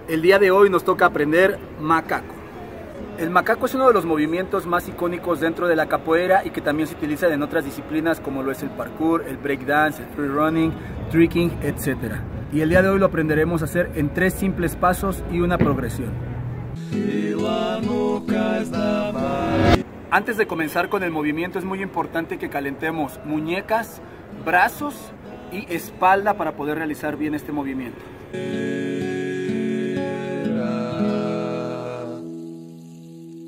El día de hoy nos toca aprender macaco. El macaco es uno de los movimientos más icónicos dentro de la capoeira y que también se utiliza en otras disciplinas como lo es el parkour, el breakdance, el free running, tricking, etc. Y el día de hoy lo aprenderemos a hacer en 3 simples pasos y una progresión. Antes de comenzar con el movimiento es muy importante que calentemos muñecas, brazos y espalda para poder realizar bien este movimiento.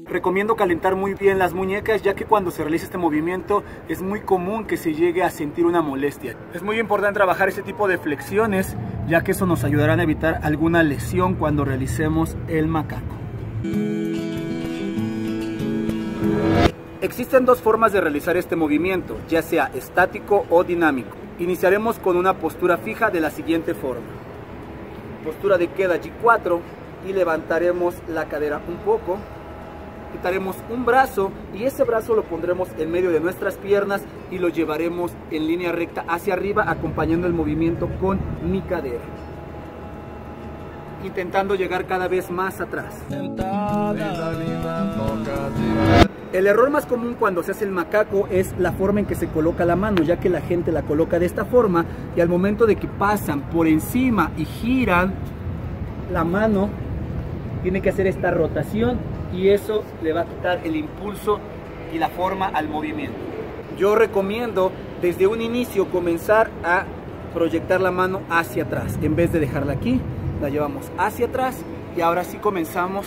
Recomiendo calentar muy bien las muñecas, ya que cuando se realiza este movimiento es muy común que se llegue a sentir una molestia. Es muy importante trabajar este tipo de flexiones, ya que eso nos ayudará a evitar alguna lesión cuando realicemos el macaco. Existen 2 formas de realizar este movimiento, ya sea estático o dinámico. Iniciaremos con una postura fija de la siguiente forma. Postura de queda G4 y levantaremos la cadera un poco. Quitaremos un brazo y ese brazo lo pondremos en medio de nuestras piernas y lo llevaremos en línea recta hacia arriba, acompañando el movimiento con mi cadera, intentando llegar cada vez más atrás. El error más común cuando se hace el macaco es la forma en que se coloca la mano, ya que la gente la coloca de esta forma y al momento de que pasan por encima y giran, la mano tiene que hacer esta rotación y eso le va a quitar el impulso y la forma al movimiento. Yo recomiendo desde un inicio comenzar a proyectar la mano hacia atrás. En vez de dejarla aquí, la llevamos hacia atrás y ahora sí comenzamos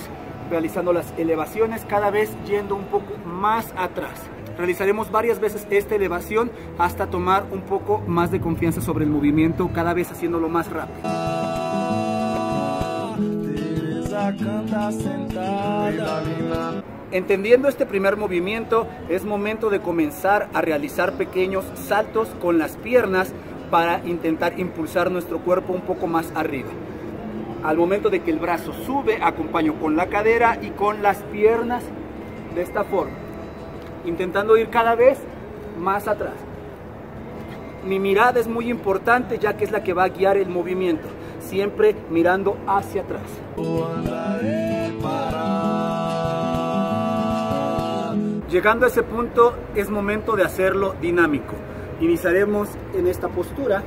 realizando las elevaciones, cada vez yendo un poco más atrás. Realizaremos varias veces esta elevación hasta tomar un poco más de confianza sobre el movimiento, cada vez haciéndolo más rápido. Entendiendo este primer movimiento, es momento de comenzar a realizar pequeños saltos con las piernas para intentar impulsar nuestro cuerpo un poco más arriba. Al momento de que el brazo sube, acompaño con la cadera y con las piernas de esta forma, intentando ir cada vez más atrás. Mi mirada es muy importante, ya que es la que va a guiar el movimiento, siempre mirando hacia atrás. Llegando a ese punto es momento de hacerlo dinámico. Iniciaremos en esta postura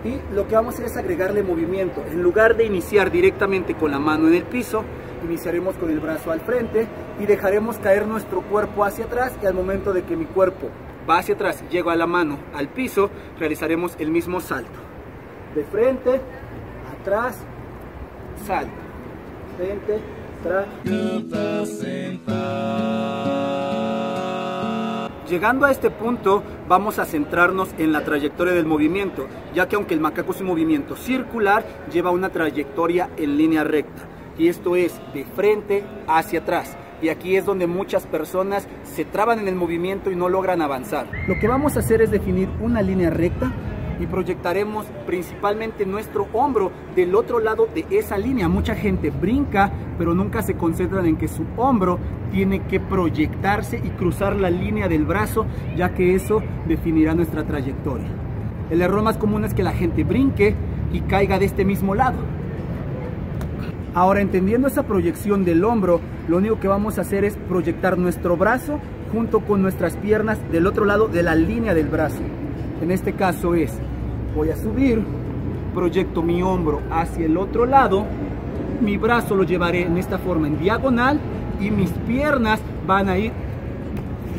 y lo que vamos a hacer es agregarle movimiento. En lugar de iniciar directamente con la mano en el piso, iniciaremos con el brazo al frente y dejaremos caer nuestro cuerpo hacia atrás, y al momento de que mi cuerpo va hacia atrás y llego a la mano al piso, realizaremos el mismo salto. De frente, atrás, salto. Frente, atrás. Llegando a este punto, vamos a centrarnos en la trayectoria del movimiento, ya que aunque el macaco es un movimiento circular, lleva una trayectoria en línea recta. Y esto es de frente hacia atrás. Y aquí es donde muchas personas se traban en el movimiento y no logran avanzar. Lo que vamos a hacer es definir una línea recta y proyectaremos principalmente nuestro hombro del otro lado de esa línea. Mucha gente brinca, pero nunca se concentran en que su hombro tiene que proyectarse y cruzar la línea del brazo, ya que eso definirá nuestra trayectoria. El error más común es que la gente brinque y caiga de este mismo lado. Ahora, entendiendo esa proyección del hombro, lo único que vamos a hacer es proyectar nuestro brazo junto con nuestras piernas del otro lado de la línea del brazo. En este caso es, voy a subir, proyecto mi hombro hacia el otro lado, mi brazo lo llevaré en esta forma en diagonal y mis piernas van a ir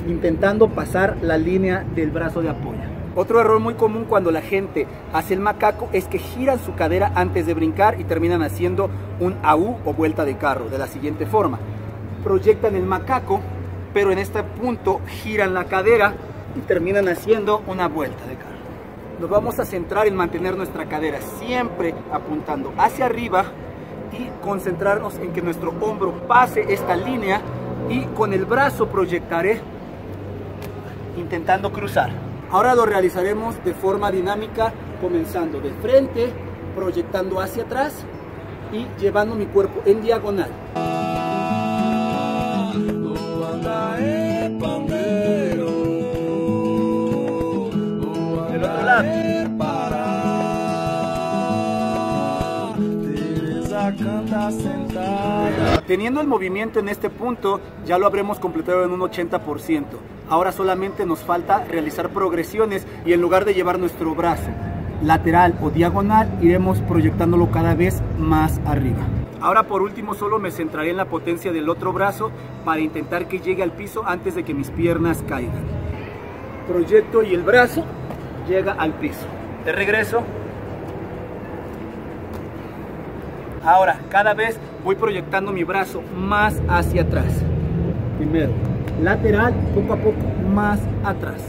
intentando pasar la línea del brazo de apoyo. Otro error muy común cuando la gente hace el macaco es que giran su cadera antes de brincar y terminan haciendo un AU o vuelta de carro de la siguiente forma. Proyectan el macaco, pero en este punto giran la cadera y terminan haciendo una vuelta de carro. Nos vamos a centrar en mantener nuestra cadera siempre apuntando hacia arriba y concentrarnos en que nuestro hombro pase esta línea, y con el brazo proyectaré intentando cruzar. Ahora lo realizaremos de forma dinámica, comenzando de frente, proyectando hacia atrás y llevando mi cuerpo en diagonal. Del otro lado. Teniendo el movimiento en este punto, ya lo habremos completado en un 80%. Ahora solamente nos falta realizar progresiones y en lugar de llevar nuestro brazo lateral o diagonal, iremos proyectándolo cada vez más arriba. Ahora por último solo me centraré en la potencia del otro brazo para intentar que llegue al piso antes de que mis piernas caigan. Proyecto y el brazo llega al piso. De regreso. Ahora cada vez voy proyectando mi brazo más hacia atrás. Primero lateral, poco a poco más atrás.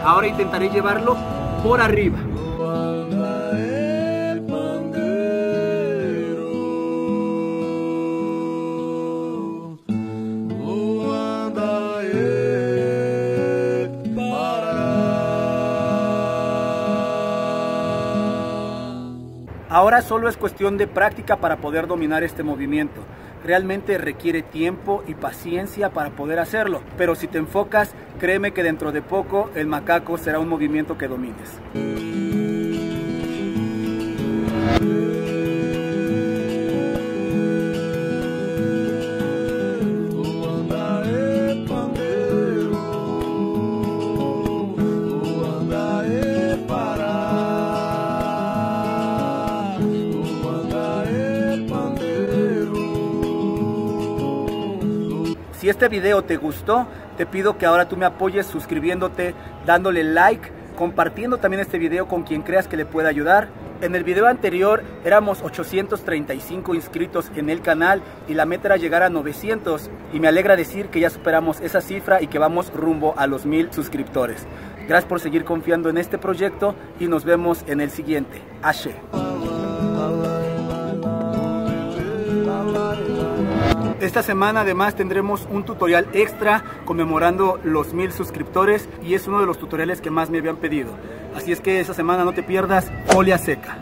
Ahora intentaré llevarlo por arriba. Ahora solo es cuestión de práctica para poder dominar este movimiento. Realmente requiere tiempo y paciencia para poder hacerlo, pero si te enfocas, créeme que dentro de poco el macaco será un movimiento que domines. Si este video te gustó, te pido que ahora tú me apoyes suscribiéndote, dándole like, compartiendo también este video con quien creas que le pueda ayudar. En el video anterior éramos 835 inscritos en el canal y la meta era llegar a 900 y me alegra decir que ya superamos esa cifra y que vamos rumbo a los 1000 suscriptores. Gracias por seguir confiando en este proyecto y nos vemos en el siguiente. Ashe. Esta semana además tendremos un tutorial extra conmemorando los 1000 suscriptores y es uno de los tutoriales que más me habían pedido. Así es que esta semana no te pierdas Folia Seca.